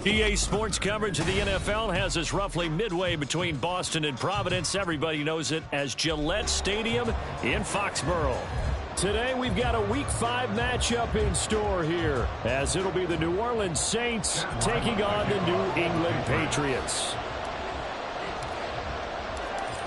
EA Sports coverage of the NFL has us roughly midway between Boston and Providence. Everybody knows it as Gillette Stadium in Foxborough. Today we've got a Week 5 matchup in store here, as it'll be the New Orleans Saints taking on the New England Patriots.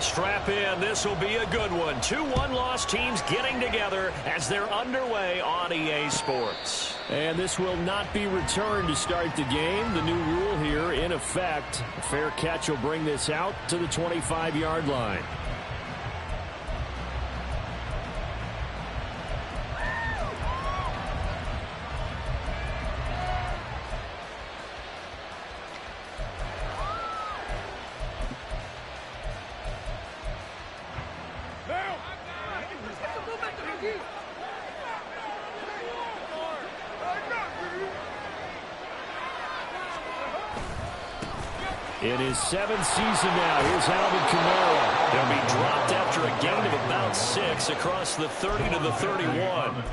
Strap in, this will be a good one. 2 one-loss teams getting together as they're underway on EA Sports. And this will not be returned to start the game. The new rule here in effect. A fair catch will bring this out to the 25-yard line. In his 7th season now, here's Alvin Kamara. He'll be dropped after a gain of about 6 across the 30 to the 31.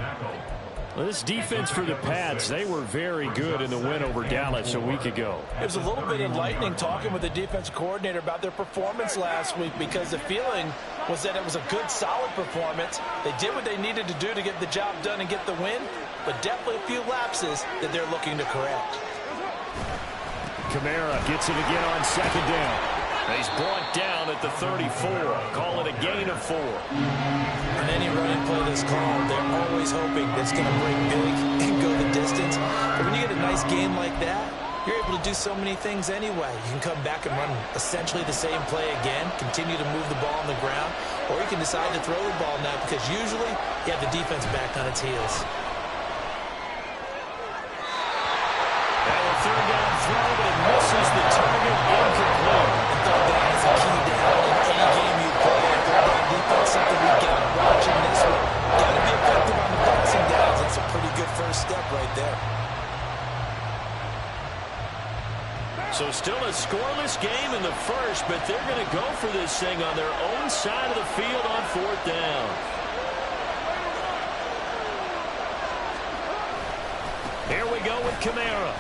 Well, this defense for the Pats, they were very good in the win over Dallas a week ago. It was a little bit enlightening talking with the defensive coordinator about their performance last week, because the feeling was that it was a good, solid performance. They did what they needed to do to get the job done and get the win, but definitely a few lapses that they're looking to correct. Kamara gets it again on 2nd down. He's brought down at the 34. Call it a gain of 4. On any running play that's called, they're always hoping that's going to break big and go the distance. But when you get a nice game like that, you're able to do so many things anyway. You can come back and run essentially the same play again, continue to move the ball on the ground, or you can decide to throw the ball now, because usually you have the defense back on its heels. Third down throw, but it misses the target, incomplete. Third down is a key down in any game you play. Third down defense, something we got to watch in this one. Got to be effective on the passing downs. That's a pretty good first step right there. So still a scoreless game in the first, but they're going to go for this thing on their own side of the field on 4th down. Here we go with Kamara.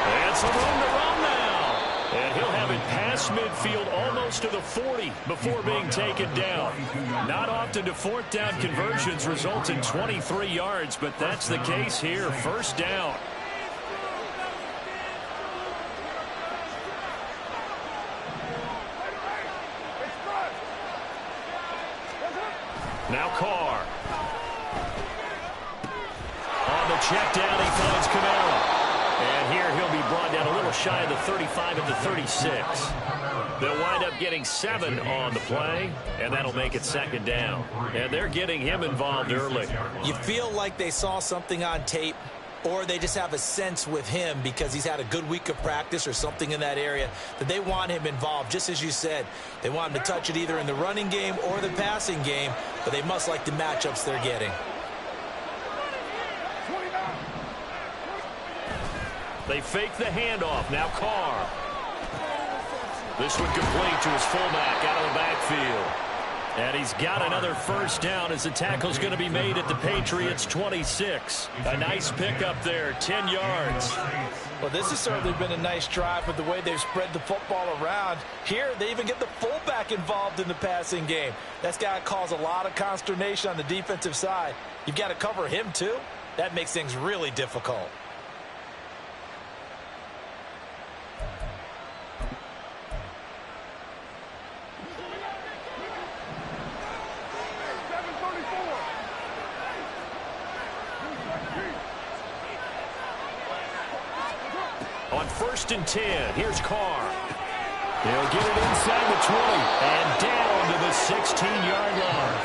And some room to run now. And he'll have it past midfield almost to the 40 before being taken down. Not often do 4th down conversions result in 23 yards, but that's the case here. 1st down. Now Carr. On the check down, he finds Kamara. And here he'll be brought down a little shy of the 35 at the 36. They'll wind up getting 7 on the play, and that'll make it 2nd down. And they're getting him involved early. You feel like they saw something on tape, or they just have a sense with him because he's had a good week of practice or something in that area that they want him involved. Just as you said, they want him to touch it either in the running game or the passing game, but they must like the matchups they're getting. They fake the handoff. Now Carr. This one complete to his fullback out of the backfield. And he's got another 1st down as the tackle's going to be made at the Patriots' 26. A nice pickup there, 10 yards. Well, this has certainly been a nice drive with the way they've spread the football around. Here, they even get the fullback involved in the passing game. That's got to cause a lot of consternation on the defensive side. You've got to cover him, too. That makes things really difficult. On 1st and 10, here's Carr. He'll get it inside the 20 and down to the 16-yard line.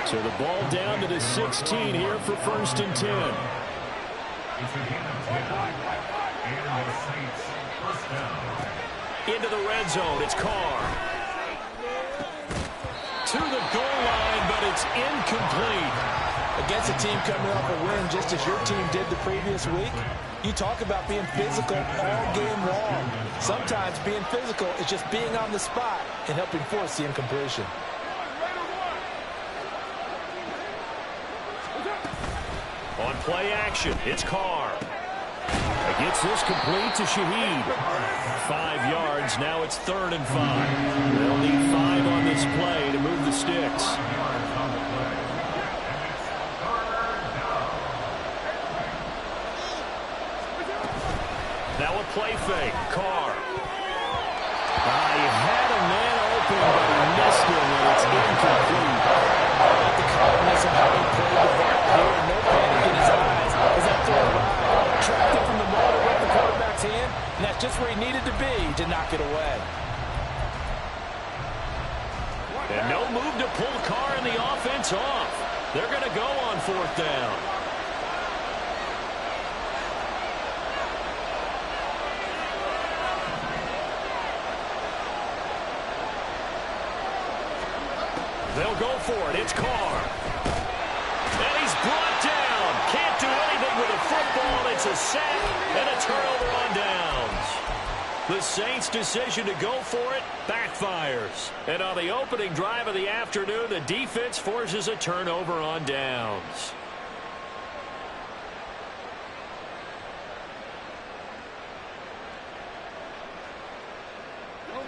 So the ball down to the 16 here for 1st and 10. Into the red zone, it's Carr. To the goal line, but it's incomplete. Against a team coming off a win just as your team did the previous week, you talk about being physical all game long. Sometimes being physical is just being on the spot and helping force the incompletion. On play action, it's Carr. Gets this complete to Shaheed. 5 yards. Now it's 3rd and 5. They'll need 5 on this play to move the sticks. Now a play fake. Carr. He had a man open, but he missed him, and it's incomplete. I like the calmness of how he played the ball here. No panic in his eyes as that throw tracked it from the motor with the quarterback's hand, and that's just where he needed to be to knock it away. And no move to pull Carr and the offense off. They're going to go on 4th down. They'll go for it. It's Carr. And he's brought down. Can't do anything with a football. It's a sack and a turnover on downs. The Saints' decision to go for it backfires. And on the opening drive of the afternoon, the defense forces a turnover on downs.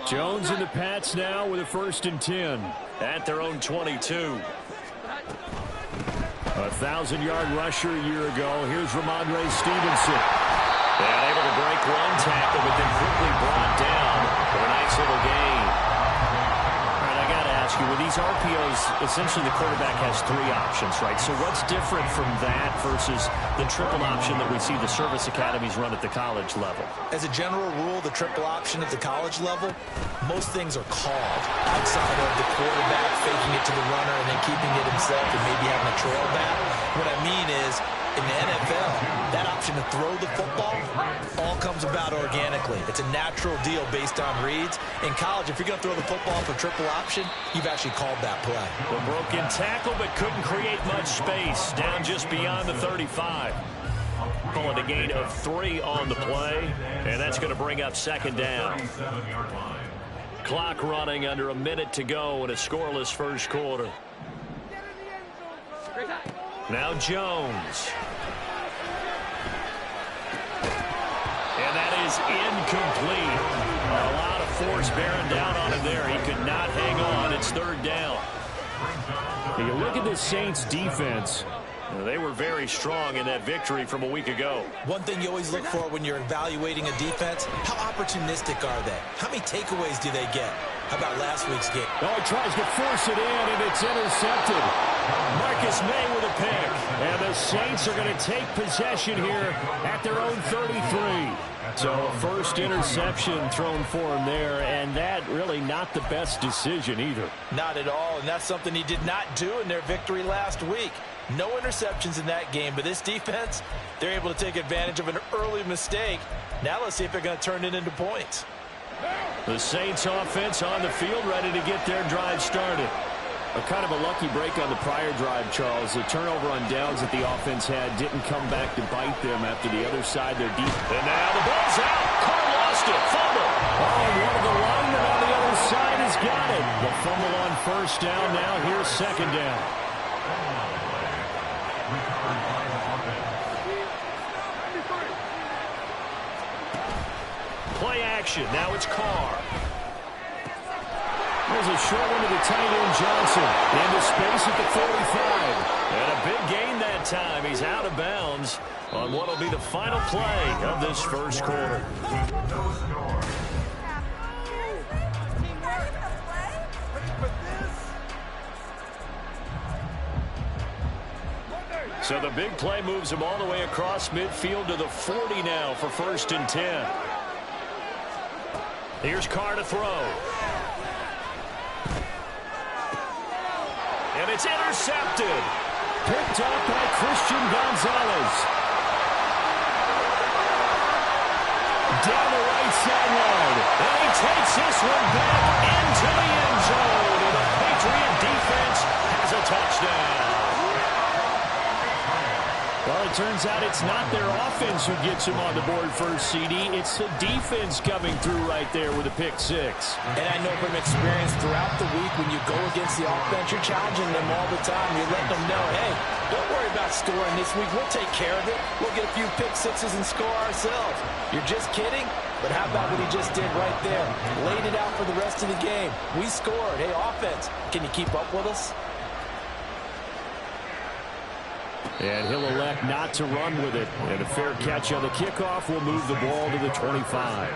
Jones and the Pats now with a 1st and 10 at their own 22. A 1,000-yard rusher a year ago. Here's Ramondre Stevenson. And able to break one tackle, but then quickly brought down for a nice little gain. All right, I got to ask you, with these RPOs, essentially the quarterback has 3 options, right? So what's different from that versus the triple option that we see the service academies run at the college level? As a general rule, the triple option at the college level, most things are called outside of the quarterback faking it to the runner and then keeping it himself and maybe having a trail back. What I mean is, in the NFL, that option to throw the football all comes about organically. It's a natural deal based on reads. In college, if you're going to throw the football for triple option, you've actually called that play. The broken tackle, but couldn't create much space. Down just beyond the 35. Calling a gain of 3 on the play, and that's going to bring up 2nd down. Clock running under a minute to go in a scoreless first quarter. Now Jones. And that is incomplete. A lot of force bearing down on him there. He could not hang on. It's 3rd down. You look at the Saints defense. They were very strong in that victory from a week ago. One thing you always look for when you're evaluating a defense, how opportunistic are they? How many takeaways do they get? How about last week's game? Oh, he tries to force it in, and it's intercepted. Marcus May with a pick. And the Saints are going to take possession here at their own 33. So a first interception thrown for him there, and that really not the best decision either. Not at all, and that's something he did not do in their victory last week. No interceptions in that game, but this defense, they're able to take advantage of an early mistake. Now let's see if they're going to turn it into points. The Saints offense on the field, ready to get their drive started. A kind of a lucky break on the prior drive, Charles. The turnover on downs that the offense had didn't come back to bite them after the other side. They're deep. And now the ball's out. Carr lost it. Fumble. Oh, and one of the linemen on the other side has got it. The fumble on 1st down. Now here's 2nd down. Play action. Now it's Carr. There's a short one to the tight end, Johnson. Into space at the 45. And a big gain that time. He's out of bounds on what will be the final play of this first quarter. So the big play moves him all the way across midfield to the 40 now for 1st and 10. Here's Carr to throw. And it's intercepted. Picked up by Christian Gonzalez. Down the right sideline. And he takes this one back into the end zone. And the Patriot defense has a touchdown. Well, it turns out it's not their offense who gets him on the board first, CD. It's the defense coming through right there with a pick 6. And I know from experience throughout the week when you go against the offense, you're challenging them all the time. You're letting them know, hey, don't worry about scoring this week. We'll take care of it. We'll get a few pick sixes and score ourselves. You're just kidding? But how about what he just did right there? Laid it out for the rest of the game. We scored. Hey, offense, can you keep up with us? And he'll elect not to run with it. And a fair catch on the kickoff will move the ball to the 25.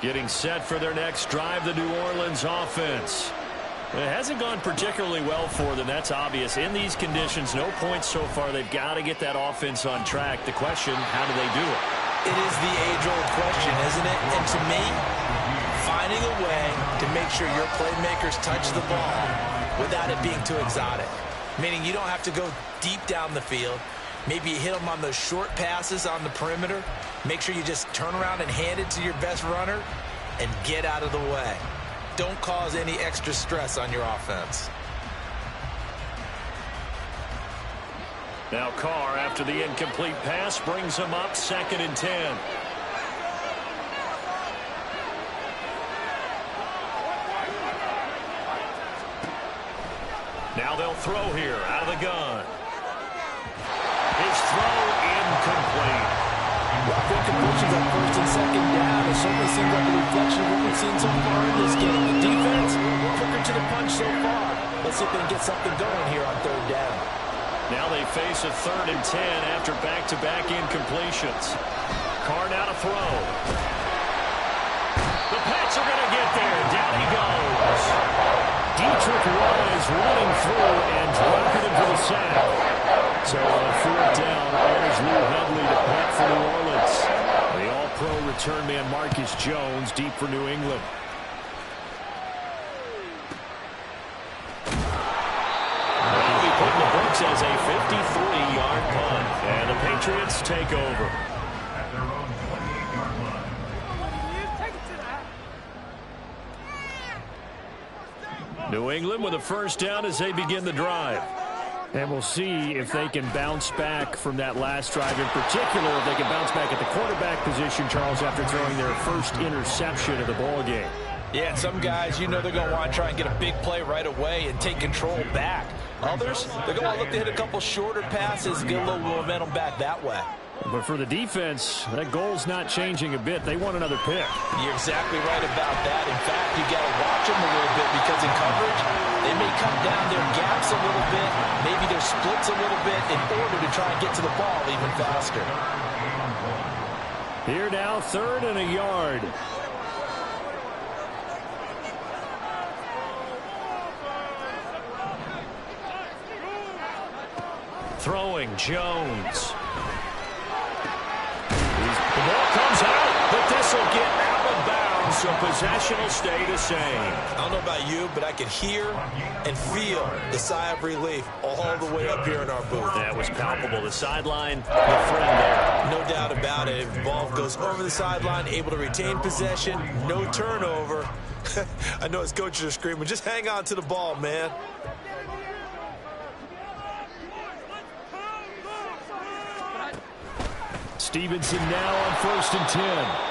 Getting set for their next drive, the New Orleans offense. It hasn't gone particularly well for them. That's obvious. In these conditions, no points so far. They've got to get that offense on track. The question, how do they do it? It is the age-old question, isn't it? And to me, finding a way to make sure your playmakers touch the ball without it being too exotic. Meaning you don't have to go deep down the field. Maybe you hit them on those short passes on the perimeter. Make sure you just turn around and hand it to your best runner and get out of the way. Don't cause any extra stress on your offense. Now Carr, after the incomplete pass, brings him up 2nd and 10. Now they'll throw here out of the gun. His throw incomplete. Rough incompletions on 1st and 2nd down. It certainly seems like a reflection of what we've seen so far in this game. The defense, quicker to the punch so far. Let's see if they can get something going here on 3rd down. Now they face a 3rd and 10 after back-to-back incompletions. Carr now to throw. The Pats are going to get there. Down he goes. Dietrich Wise running through and dropping him to the sack. So on 4th down, there's Lou Hedley to punt for New Orleans. The all-pro return man Marcus Jones deep for New England. That'll be put in the books as a 53-yard punt. And the Patriots take over. New England with a 1st down as they begin the drive. And we'll see if they can bounce back from that last drive. In particular, if they can bounce back at the quarterback position, Charles, after throwing their first interception of the ballgame. Yeah, and some guys, you know they're going to want to try and get a big play right away and take control back. Others, they're going to look to hit a couple shorter passes and get a little momentum back that way. But for the defense, that goal's not changing a bit. They want another pick. You're exactly right about that. In fact, you got to watch them a little bit because in coverage, they may cut down their gaps a little bit, maybe their splits a little bit in order to try and get to the ball even faster. Here now, 3rd and a yard. Throwing Jones. The ball comes out, but this will get out of bounds, so possession will stay the same. I don't know about you, but I can hear and feel the sigh of relief all the way up here in our booth. That was palpable. The sideline, the friend there. No doubt about it. If the ball goes over the sideline, able to retain possession, no turnover. I know his coaches are screaming, just hang on to the ball, man. Stevenson now on 1st and 10.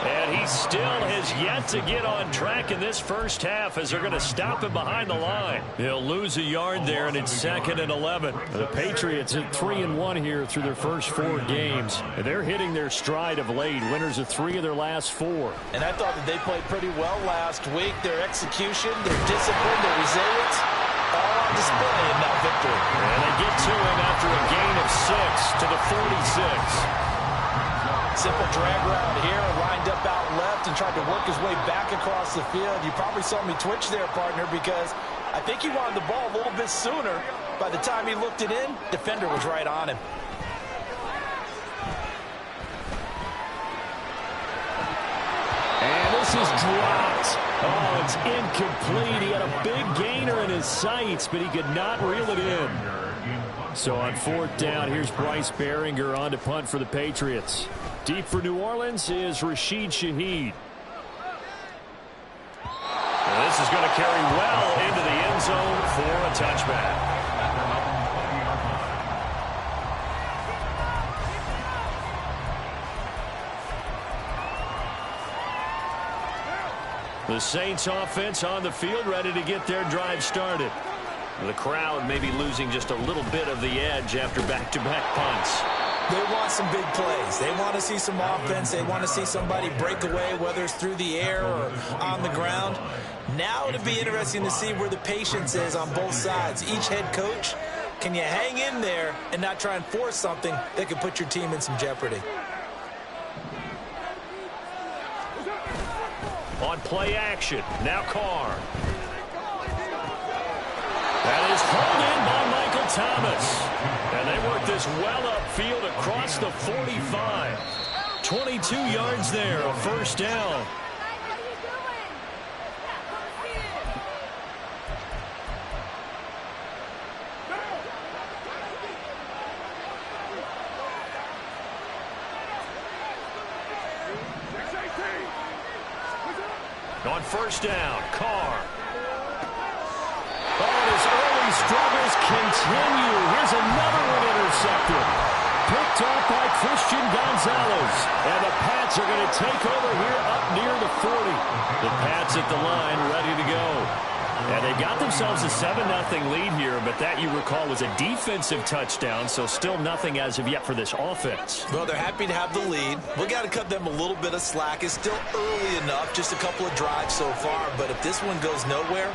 And he still has yet to get on track in this first half as they're going to stop him behind the line. He'll lose a yard there, and it's 2nd and 11. The Patriots at 3-1 here through their first 4 games. They're hitting their stride of late, winners of 3 of their last 4. And I thought that they played pretty well last week. Their execution, their discipline, their resilience, all on display in that victory. And they get to him after a gain of 6 to the 46. Simple drag route here, lined up out left and tried to work his way back across the field. You probably saw me twitch there, partner, because I think he wanted the ball a little bit sooner. By the time he looked it in, defender was right on him. And this is dropped. Oh, it's incomplete. He had a big gainer in his sights, but he could not reel it in. So on 4th down, here's Bryce Behringer on to punt for the Patriots. Deep for New Orleans is Rashid Shaheed. And this is going to carry well into the end zone for a touchback. The Saints offense on the field, ready to get their drive started. The crowd may be losing just a little bit of the edge after back-to-back punts. They want some big plays. They want to see some offense. They want to see somebody break away, whether it's through the air or on the ground. Now it'll be interesting to see where the patience is on both sides. Each head coach, can you hang in there and not try and force something that could put your team in some jeopardy? On play action, now Carr. That is hauled in by Michael Thomas. And they work this well upfield across the 45. 22 yards there, a first down. On first down, Carr. Oh, his early struggles continue. Here's another one intercepted. Picked off by Christian Gonzalez. And the Pats are going to take over here up near the 40. The Pats at the line, ready to go. And they got themselves a 7-0 lead here, but that, you recall, was a defensive touchdown, so still nothing as of yet for this offense. Well, they're happy to have the lead. We've got to cut them a little bit of slack. It's still early enough, just a couple of drives so far, but if this one goes nowhere,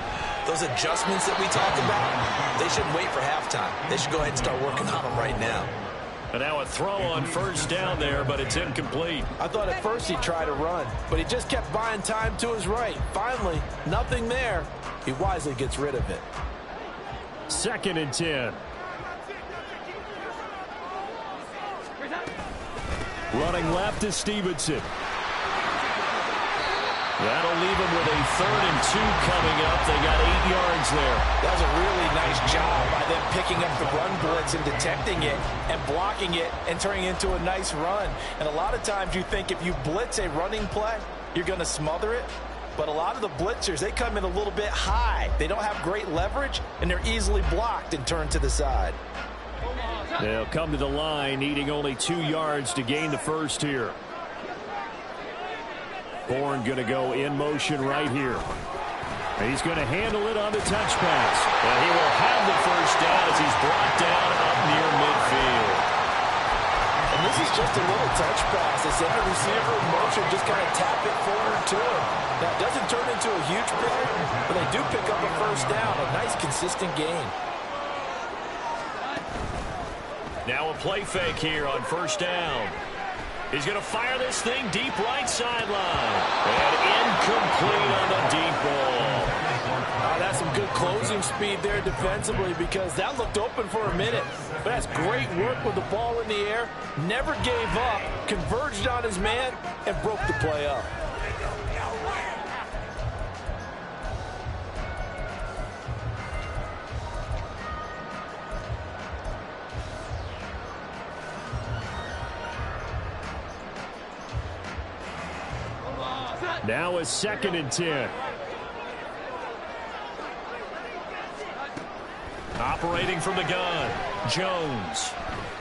those adjustments that we talk about, they shouldn't wait for halftime. They should go ahead and start working on them right now. And now a throw on first down there, but it's incomplete. I thought at first he'd try to run, but he just kept buying time to his right. Finally, nothing there. He wisely gets rid of it. 2nd and 10. Running left is Stevenson. That'll leave him with a 3rd and 2 coming up. They got 8 yards there. That was a really nice job by them picking up the run blitz and detecting it and blocking it and turning it into a nice run. And a lot of times you think if you blitz a running play, you're going to smother it. But a lot of the blitzers, they come in a little bit high. They don't have great leverage, and they're easily blocked and turned to the side. They'll come to the line, needing only 2 yards to gain the first here. Bourne going to go in motion right here. He's going to handle it on the touch pass. And he will have the first down as he's brought down up near midfield. And this is just a little touch pass. They send the receiver in motion, just kind of tap it forward to him. Now, it doesn't turn into a huge play, but they do pick up a first down. A nice, consistent gain. Now a play fake here on first down. He's going to fire this thing deep right sideline. And incomplete on the deep ball. That's some good closing speed there defensively, because that looked open for a minute. But that's great work with the ball in the air. Never gave up, converged on his man, and broke the play up. Now a 2nd and 10. Operating from the gun, Jones.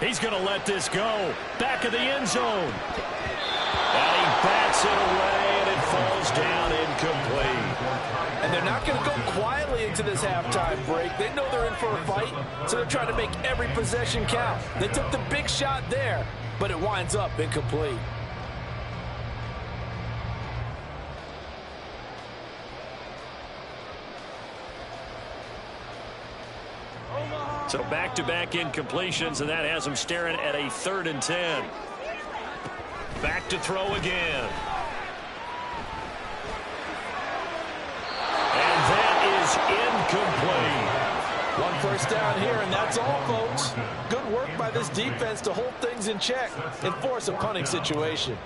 He's going to let this go. Back of the end zone. And he bats it away, and it falls down incomplete. And they're not going to go quietly into this halftime break. They know they're in for a fight, so they're trying to make every possession count. They took the big shot there, but it winds up incomplete. So back-to-back incompletions, and that has him staring at a 3rd and 10. Back to throw again. And that is incomplete. One first down here, and that's all, folks. Good work by this defense to hold things in check and force a punting situation.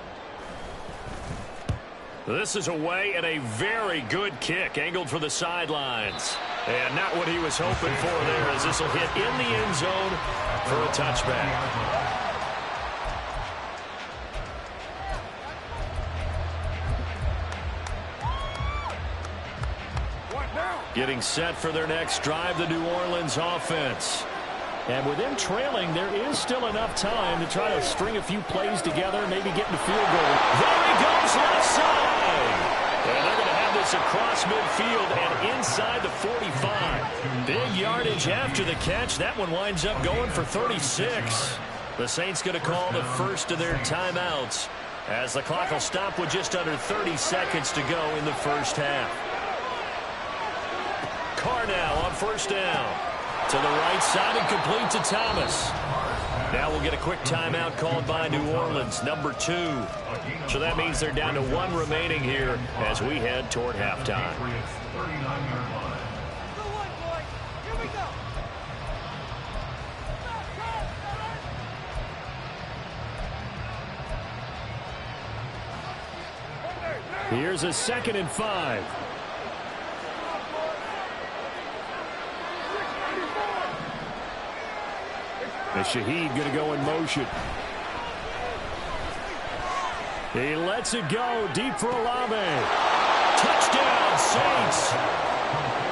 This is away and a very good kick, angled for the sidelines. And not what he was hoping for there, as this will hit in the end zone for a touchback. Getting set for their next drive, the New Orleans offense. And with them trailing, there is still enough time to try to string a few plays together, maybe get in the field goal. There he goes, left side. And they're going to have this across midfield and inside the 45. Big yardage after the catch. That one winds up going for 36. The Saints going to call the first of their timeouts as the clock will stop with just under 30 seconds to go in the first half. Carr now on first down. To the right side and complete to Thomas. Now we'll get a quick timeout called by New Orleans, number 2. So that means they're down to 1 remaining here as we head toward halftime. Here's a 2nd and 5. And Shaheed going to go in motion. He lets it go deep for Olave. Touchdown, Saints.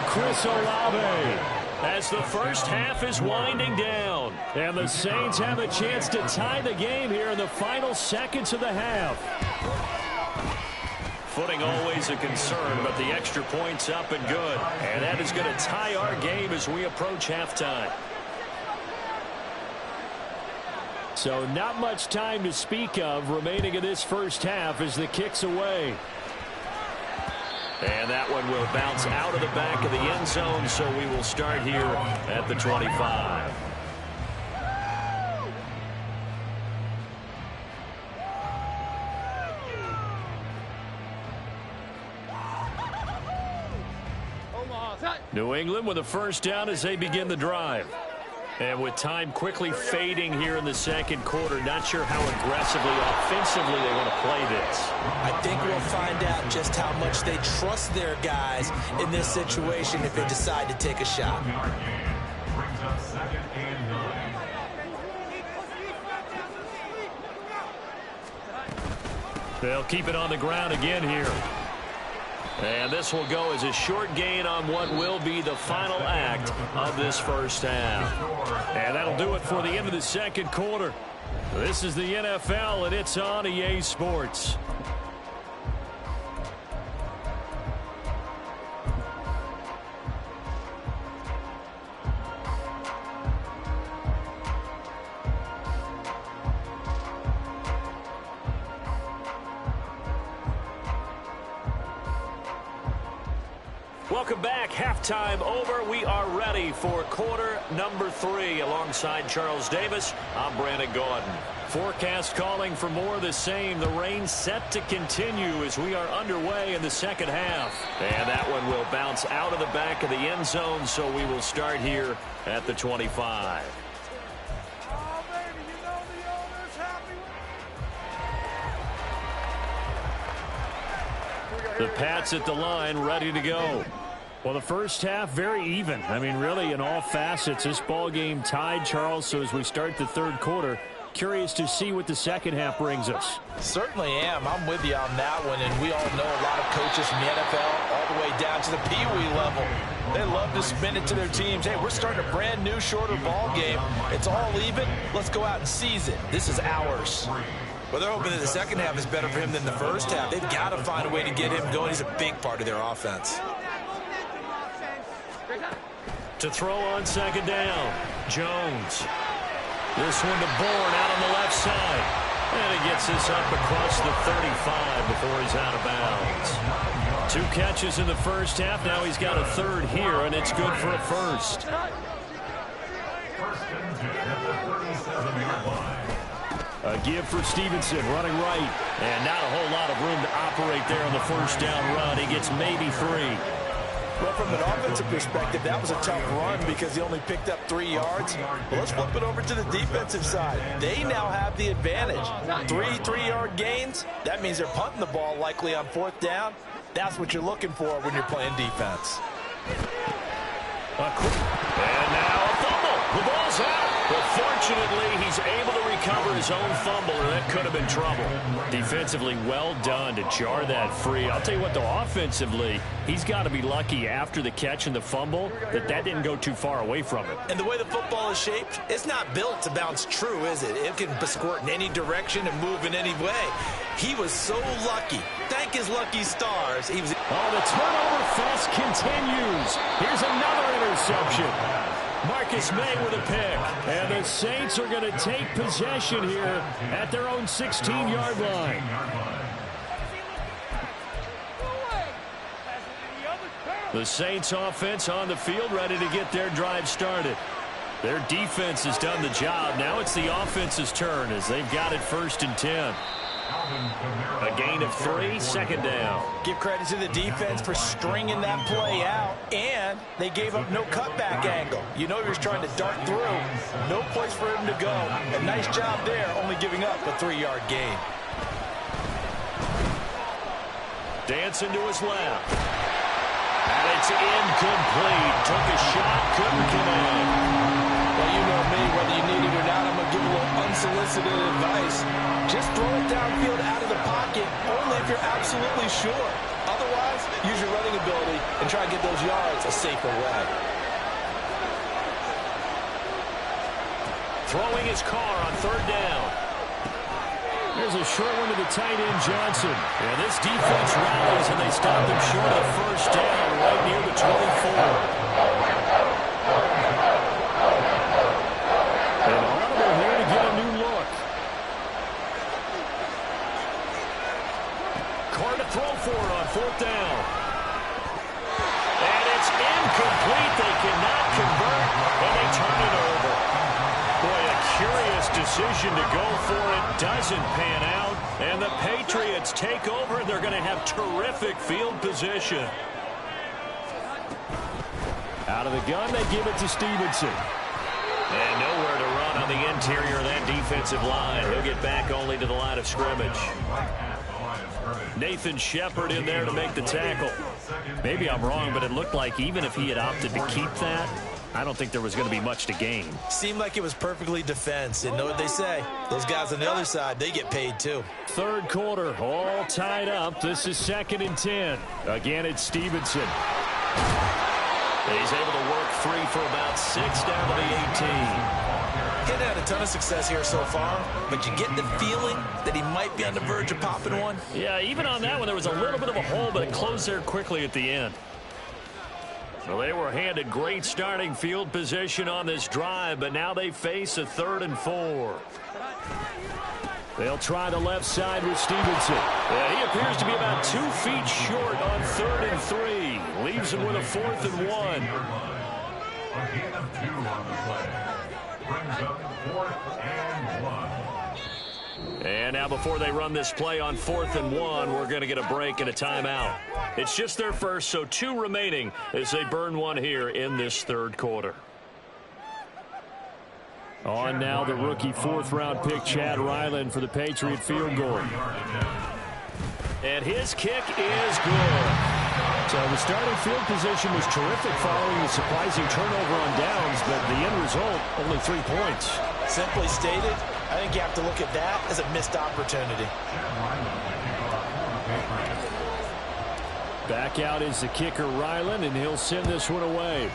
Chris Olave. As the first half is winding down. And the Saints have a chance to tie the game here in the final seconds of the half. Footing always a concern, but the extra point's up and good. And that is going to tie our game as we approach halftime. So not much time to speak of remaining in this first half as the kick's away. And that one will bounce out of the back of the end zone, so we will start here at the 25. New England with a first down as they begin the drive. And with time quickly fading here in the second quarter, not sure how aggressively, offensively they want to play this. I think we'll find out just how much they trust their guys in this situation if they decide to take a shot. They'll keep it on the ground again here. And this will go as a short gain on what will be the final act of this first half. And that'll do it for the end of the second quarter. This is the NFL, and it's on EA Sports. Welcome back. Halftime over. We are ready for quarter number 3. Alongside Charles Davis, I'm Brandon Gaudin. Forecast calling for more of the same. The rain set to continue as we are underway in the second half. And that one will bounce out of the back of the end zone, so we will start here at the 25. The Pats at the line, ready to go. Well, the first half, very even. I mean, really, in all facets, this ball game tied, Charles. So as we start the third quarter, curious to see what the second half brings us. Certainly am. I'm with you on that one. And we all know a lot of coaches from the NFL all the way down to the Pee-wee level. They love to spin it to their teams. Hey, we're starting a brand new, shorter ball game. It's all even. Let's go out and seize it. This is ours. Well, they're hoping that the second half is better for him than the first half. They've got to find a way to get him going. He's a big part of their offense. To throw on second down, Jones. This one to Bourne out on the left side. And he gets this up across the 35 before he's out of bounds. 2 catches in the first half. Now he's got a third here, and it's good for a first. A give for Stevenson, running right. And not a whole lot of room to operate there on the first down run. He gets maybe 3. Well, from an offensive perspective, that was a tough run because he only picked up 3 yards. But let's flip it over to the defensive side. They now have the advantage. 3 3-yard gains. That means they're punting the ball likely on 4th down. That's what you're looking for when you're playing defense. And now a fumble. The ball's out. But fortunately, he's able to recover his own fumble, or that could have been trouble. Defensively, well done to jar that free. I'll tell you what, though, offensively, he's got to be lucky after the catch and the fumble that didn't go too far away from him. And the way the football is shaped, it's not built to bounce true, is it? It can squirt in any direction and move in any way. He was so lucky. Thank his lucky stars. He was. Oh, the turnover fest continues. Here's another interception. Marcus May with a pick. And the Saints are going to take possession here at their own 16-yard line. The Saints offense on the field ready to get their drive started. Their defense has done the job. Now it's the offense's turn as they've got it 1st and 10. A gain of 3, 2nd down. Give credit to the defense for stringing that play out, and they gave up no cutback angle. You know he was trying to dart through. No place for him to go. A nice job there, only giving up a 3-yard gain. Dancing to his left. And it's incomplete. Took a shot, couldn't connect. Well, you know me, whether you need it or not, I'm going to give a little unsolicited advice. Just throw it downfield out of the pocket, only if you're absolutely sure. Otherwise, use your running ability and try to get those yards a safer way. Throwing his car on 3rd down. There's a short one to the tight end, Johnson. And this defense rallies, and they stop them short of 1st down right near the 24. An audible here to get a new look. Carr to throw for it on 4th down. And it's incomplete. They cannot convert, and they turn it over. Boy, a curious decision to go for it. Doesn't pan out, and the Patriots take over, and they're going to have terrific field position. Out of the gun, they give it to Stevenson. And nowhere to run on the interior of that defensive line. He'll get back only to the line of scrimmage. Nathan Shepard in there to make the tackle. Maybe I'm wrong, but it looked like even if he had opted to keep that, I don't think there was going to be much to gain. Seemed like it was perfectly defense. And know what they say? Those guys on the other side, they get paid too. 3rd quarter, all tied up. This is 2nd and 10. Again, it's Stevenson. He's able to work free for about 6 down to the 18. He's had a ton of success here so far, but you get the feeling that he might be on the verge of popping one. Yeah, even on that one, there was a little bit of a hole, but it closed there quickly at the end. Well, they were handed great starting field position on this drive, but now they face a 3rd and 4. They'll try the left side with Stevenson. And he appears to be about 2 feet short on 3rd and 3. Leaves him with a 4th and 1. A gain of 2 on the play. Brings up 4th and 1. And now before they run this play on 4th and 1, we're going to get a break and a timeout. It's just their first, so 2 remaining as they burn one here in this 3rd quarter. On now the rookie 4th-round pick, Chad Ryland, for the Patriot field goal. And his kick is good. So the starting field position was terrific following the surprising turnover on downs, but the end result, only 3 points. Simply stated, I think you have to look at that as a missed opportunity. Back out is the kicker, Ryland, and he'll send this one away.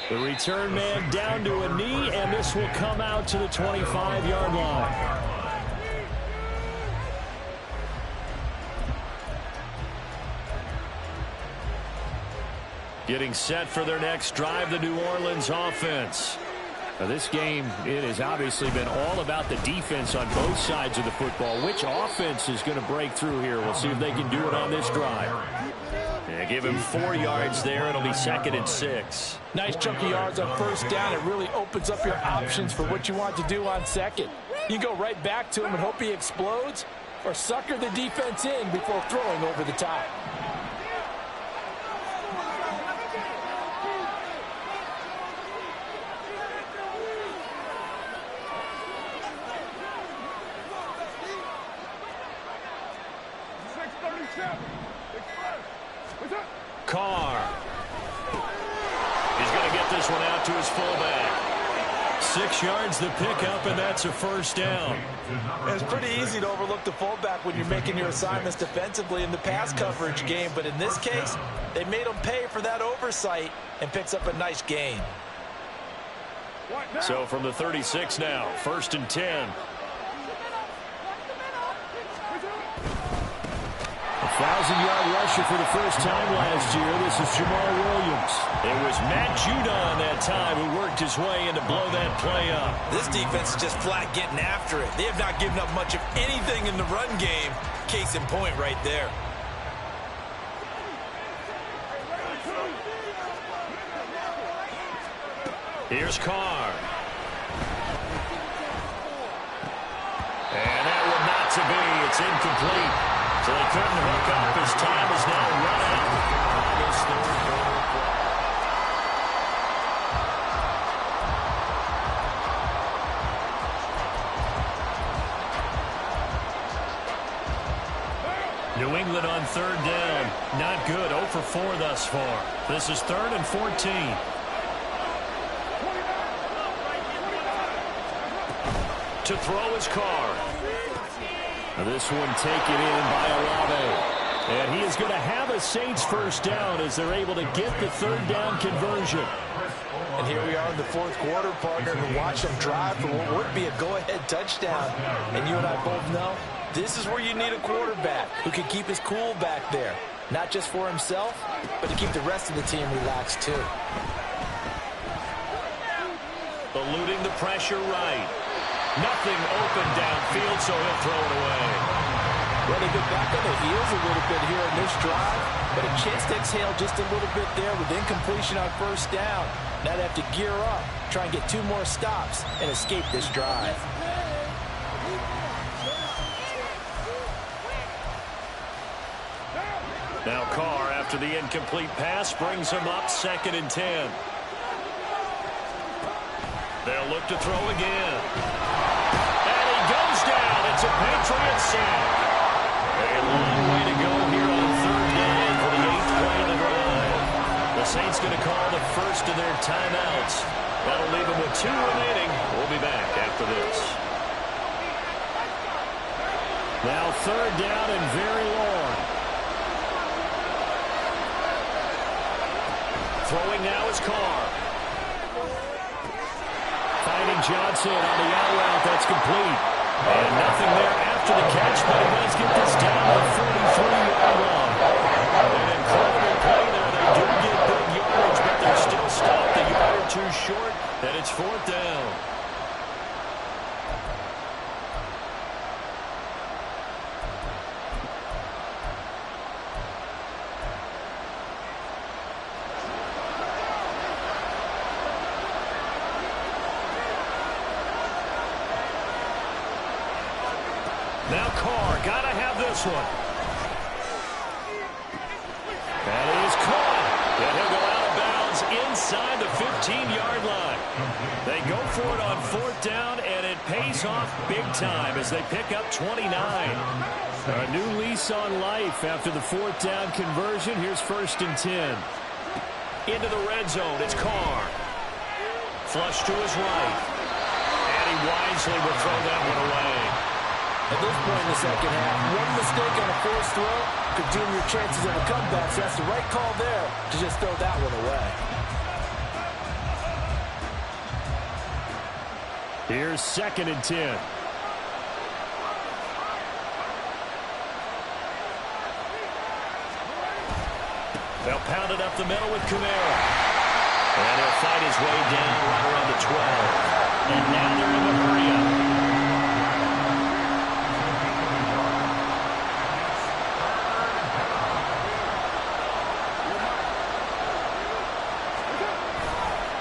The return man down to a knee, and this will come out to the 25-yard line. Getting set for their next drive, the New Orleans offense. Now this game, it has obviously been all about the defense on both sides of the football. Which offense is going to break through here? We'll see if they can do it on this drive. Yeah, give him 4 yards there. It'll be 2nd and 6. Nice chunk of yards on 1st down. It really opens up your options for what you want to do on 2nd. You go right back to him and hope he explodes, or sucker the defense in before throwing over the top. Carr this one out to his fullback. 6 yards the pickup, and that's a first down. It's pretty easy to overlook the fullback when you're making your assignments defensively in the pass coverage game, but in this case, they made him pay for that oversight and picks up a nice gain. So from the 36 now, 1st and 10. A 1,000-yard rusher for the first time last year. This is Jamal Williams. It was Matt Judon that time who worked his way in to blow that play up. This defense is just flat getting after it. They have not given up much of anything in the run game. Case in point right there. Here's Carr. And that one not to be. It's incomplete. So they couldn't hook up. His time is now run out on this third quarter play. New England on 3rd down. Not good. 0 for 4 thus far. This is 3rd and 14. To throw his Carr. This one taken in by Olave. And he is going to have a Saints first down as they're able to get the 3rd down conversion. And here we are in the 4th quarter, partner, to watch them drive for what would be a go-ahead touchdown. And you and I both know this is where you need a quarterback who can keep his cool back there. Not just for himself, but to keep the rest of the team relaxed too. Eluding the pressure right. Nothing open downfield, so he'll throw it away. Well, they get back on their heels a little bit here in this drive, but a chance to exhale just a little bit there with incompletion on 1st down. Now they have to gear up, try and get 2 more stops, and escape this drive. Now Carr, after the incomplete pass, brings him up 2nd and 10. They'll look to throw again. And he goes down. It's a Patriot sack. A long way to go here on 3rd down for the 8th play of the drive. The Saints going to call the first of their timeouts. That'll leave them with 2 remaining. We'll be back after this. Now 3rd down and very long. Throwing now is Carr. Finding Johnson on the out route. That's complete. And nothing there after the catch, but he does get this down to 43-yard line. An incredible play there. They do get big yardage, but they're still stopped a yard or 2 short, and it's 4th down. Now Carr, got to have this one. That is caught. And he'll go out of bounds inside the 15-yard line. They go for it on 4th down, and it pays off big time as they pick up 29. A new lease on life after the 4th down conversion. Here's 1st and 10. Into the red zone. It's Carr. Flush to his right. And he wisely will throw that one away. At this point in the 2nd half, one mistake on a forced throw could doom your chances of a comeback. So that's the right call there to just throw that one away. Here's 2nd and 10. They'll pound it up the middle with Kamara. And he'll fight his way down right around the 12. And now they're in the hurry-up.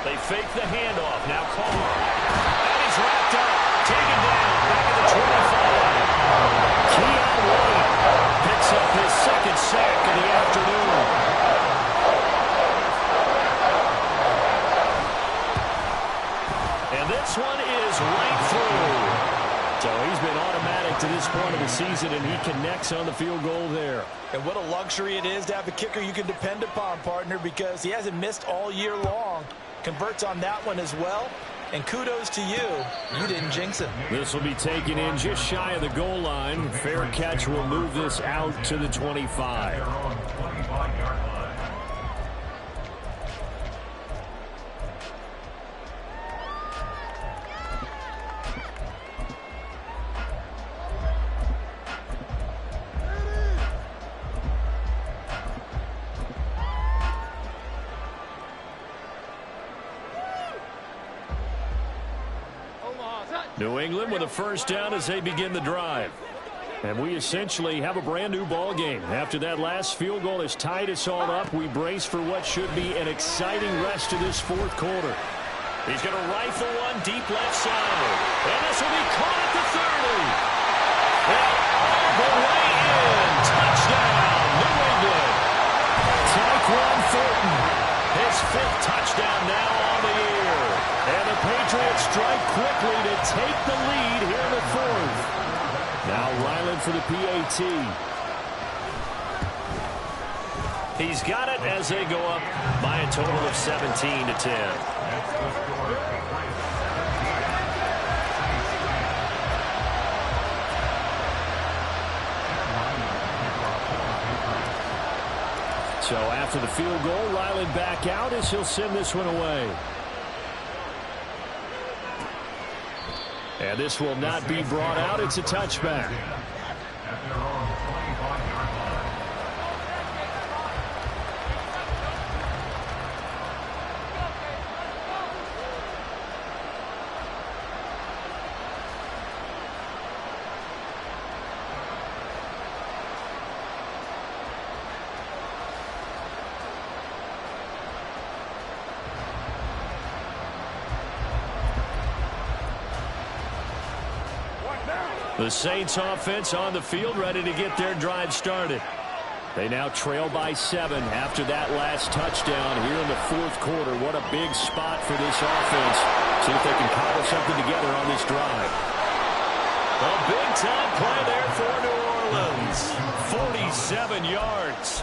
They fake the handoff. Now Carr. And he's wrapped up. Taken down. Back at the 25. Keon White picks up his 2nd sack of the afternoon. And this one is right through. So he's been automatic to this point of the season, and he connects on the field goal there. And what a luxury it is to have a kicker you can depend upon, partner, because he hasn't missed all year long. converts on that one as well. And kudos to you. You didn't jinx him. This will be taken in just shy of the goal line. Fair catch will move this out to the 25. New England with a first down as they begin the drive. And we essentially have a brand new ball game. After that last field goal has tied us all up, we brace for what should be an exciting rest of this fourth quarter. He's going to rifle one deep left side. And this will be caught at the 30. And all the way in. Touchdown, New England. Tyquan Thornton, his 5th touchdown now on the year. And the Patriots strike quickly to take the lead here in the 4th. Now Ryland for the PAT. He's got it as they go up by a total of 17-10. So after the field goal, Ryland back out as he'll send this one away. And this will not be brought out. It's a touchback. The Saints offense on the field, ready to get their drive started. They now trail by 7 after that last touchdown here in the 4th quarter. What a big spot for this offense. See if they can cobble something together on this drive. A big-time play there for New Orleans. 47 yards.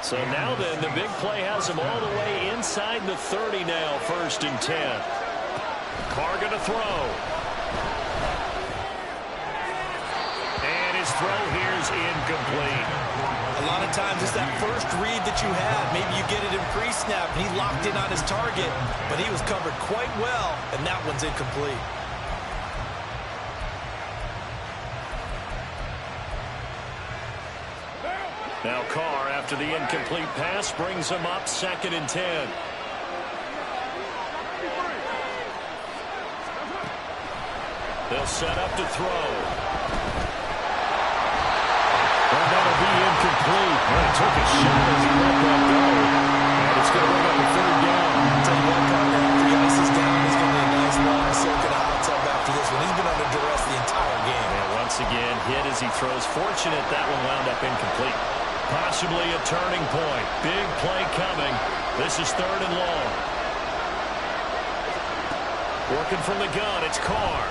So now then, the big play has them all the way inside the 30 now, 1st and 10. Carr going to throw. And his throw here is incomplete. A lot of times it's that first read that you have. Maybe you get it in pre-snap. He locked in on his target, but he was covered quite well, and that one's incomplete. Now Carr, after the incomplete pass, brings him up 2nd and 10. They'll set up to throw. And that'll be incomplete. Well, he took a shot as he let that go. And it's going to bring up a 3rd down. I'll tell you what, partner, after the ice is down, he's going to be a nice long soak in a hot tub after this one. He's been under duress the entire game. And once again, hit as he throws. Fortunate that one wound up incomplete. Possibly a turning point. Big play coming. This is 3rd and long. Working from the gun, it's Carr.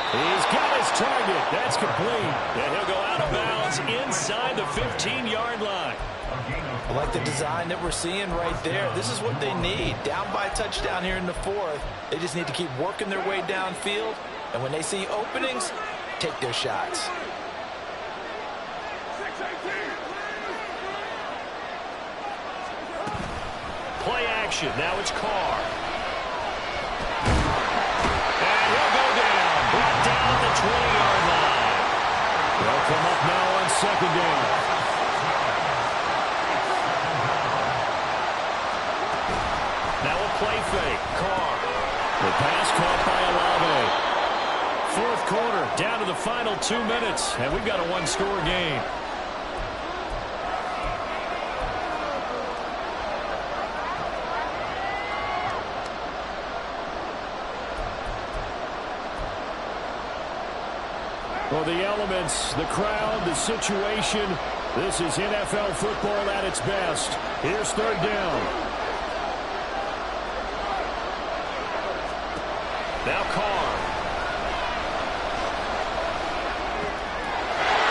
He's got his target. That's complete. And he'll go out of bounds inside the 15-yard line. I like the design that we're seeing right there. This is what they need. Down by a touchdown here in the 4th. They just need to keep working their way downfield. And when they see openings, take their shots. Play action. Now it's Carr. And he'll go down. Brought down at the 20-yard line. They'll come up now on 2nd down. Now a play fake. Carr. The pass caught by Olave. 4th quarter, down to the final 2 minutes, and we've got a 1-score game. Well, the elements, the crowd, the situation, this is NFL football at its best. Here's 3rd down. Now Carr.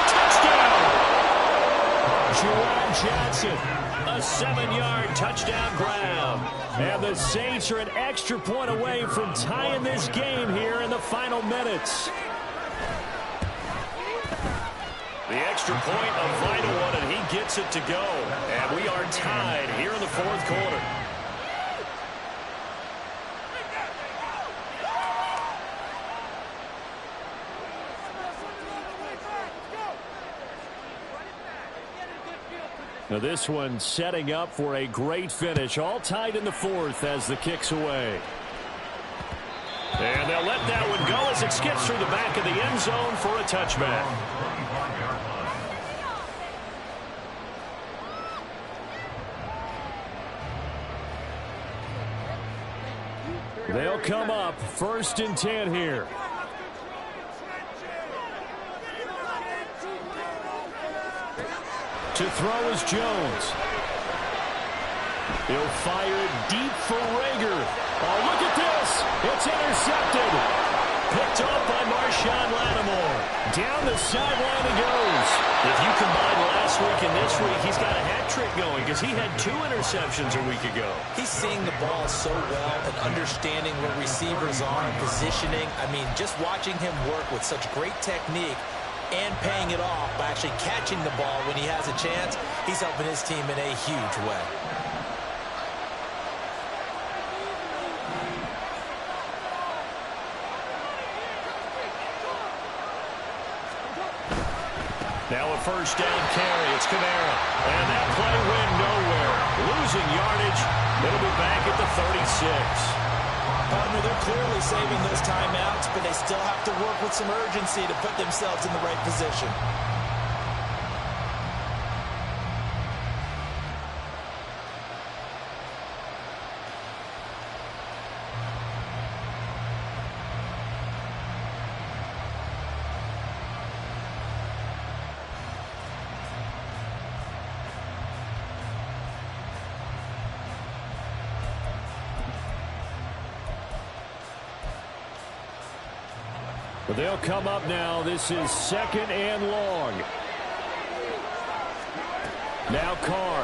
Touchdown! Juwan Johnson, a 7-yard touchdown grab. And the Saints are an extra point away from tying this game here in the final minutes. The extra point, a vital one, and he gets it to go. And we are tied here in the fourth quarter. Now this one setting up for a great finish. All tied in the fourth as the kick's away. And they'll let that one go as it skips through the back of the end zone for a touchback. They'll come up 1st and 10 here. To throw is Jones. He'll fire it deep for Rager. Oh, look at this. It's intercepted. Picked off by Marshawn Lattimore. Down the sideline he goes. If you combine last week and this week, he's got a hat trick going because he had 2 interceptions a week ago. He's seeing the ball so well and understanding where receivers are and positioning. I mean, just watching him work with such great technique and paying it off by actually catching the ball when he has a chance, he's helping his team in a huge way. Now a 1st down carry. It's Kamara. And that play went nowhere. Losing yardage. It'll be back at the 36. Partner, they're clearly saving those timeouts, but they still have to work with some urgency to put themselves in the right position. But they'll come up now. This is 2nd and long. Now Carr.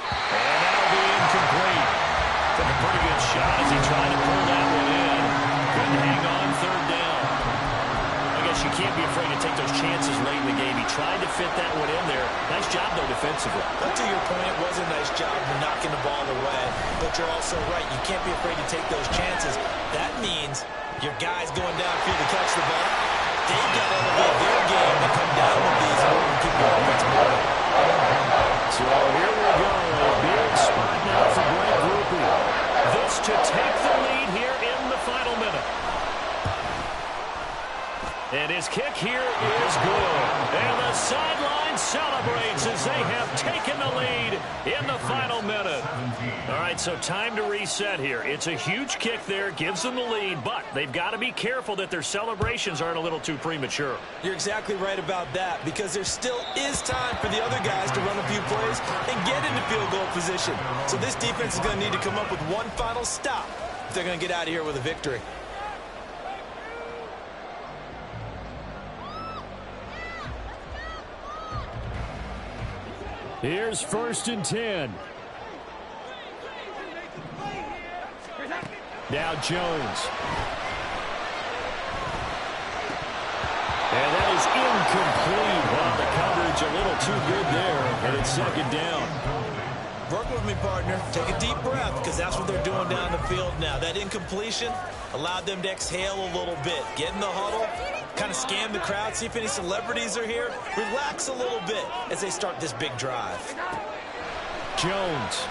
And that'll be incomplete. Took a pretty good shot as he tried to pull that one in. Couldn't hang on 3rd down. I guess you can't be afraid to take those chances late in the game. He tried to fit that one in there. Nice job, though, defensively. But to your point, it was a nice job of knocking the ball away. But you're also right. You can't be afraid to take those chances. That means your guys going downfield to catch the ball, they've got to elevate their game and come down with these and keep your offense moving. So here we go. A big spot now for Greg Groupie. This to take the lead here in the final minute. And his kick here is good. And the sideline celebrates as they have taken the lead in the final minute. All right, so time to reset here. It's a huge kick there, gives them the lead, but they've got to be careful that their celebrations aren't a little too premature. You're exactly right about that, because there still is time for the other guys to run a few plays and get into field goal position. So this defense is going to need to come up with one final stop if they're going to get out of here with a victory. Here's 1st and 10. Now Jones. And that is incomplete. Well, the coverage a little too good there, and it's 2nd down. Work with me, partner. Take a deep breath, because that's what they're doing down the field now. That incompletion allowed them to exhale a little bit. Get in the huddle, kind of scan the crowd, see if any celebrities are here. Relax a little bit as they start this big drive. Jones.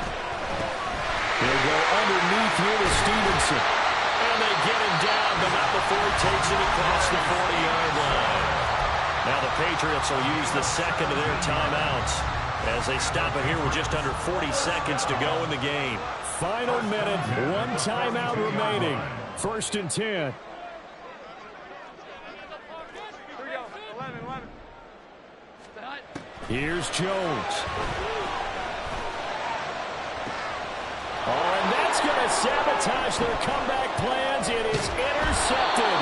He'll go underneath here to Stevenson. And they get him down, but not before he takes it across the 40-yard line. Now the Patriots will use the 2nd of their timeouts as they stop it here with just under 40 seconds to go in the game. Final minute, 1 timeout remaining. 1st and 10. Here's Jones. Oh, and that's going to sabotage their comeback plans. It is intercepted.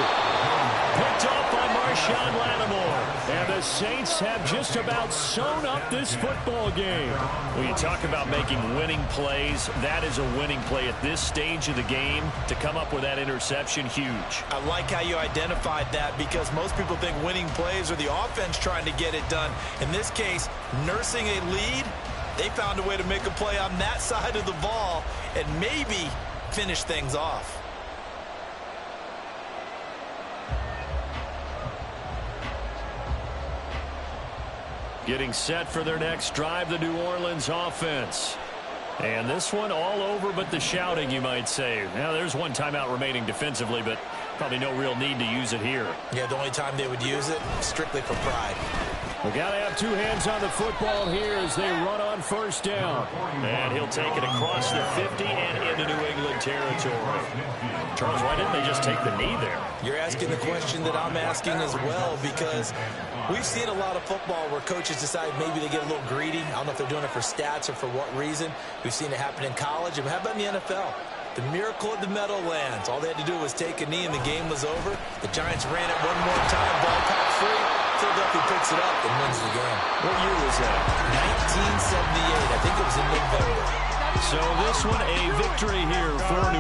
Picked off by Marshawn Lattimore. And the Saints have just about sewn up this football game. When you talk about making winning plays, that is a winning play at this stage of the game. To come up with that interception, huge. I like how you identified that, because most people think winning plays are the offense trying to get it done. In this case, nursing a lead, they found a way to make a play on that side of the ball and maybe finish things off. Getting set for their next drive, the New Orleans offense. And this one all over but the shouting, you might say. Now, there's one timeout remaining defensively, but probably no real need to use it here. Yeah, the only time they would use it, strictly for pride. We got to have two hands on the football here as they run on first down. And he'll take it across the 50 and into New England territory. Charles, why didn't they just take the knee there? You're asking the question that I'm asking as well, because we've seen a lot of football where coaches decide maybe they get a little greedy. I don't know if they're doing it for stats or for what reason. We've seen it happen in college. And how about in the NFL? The miracle of the Meadowlands. All they had to do was take a knee and the game was over. The Giants ran it one more time. Ball caught free. Philadelphia picks it up and wins the game. What year was that? 1978. I think it was in November. So this one a victory here for New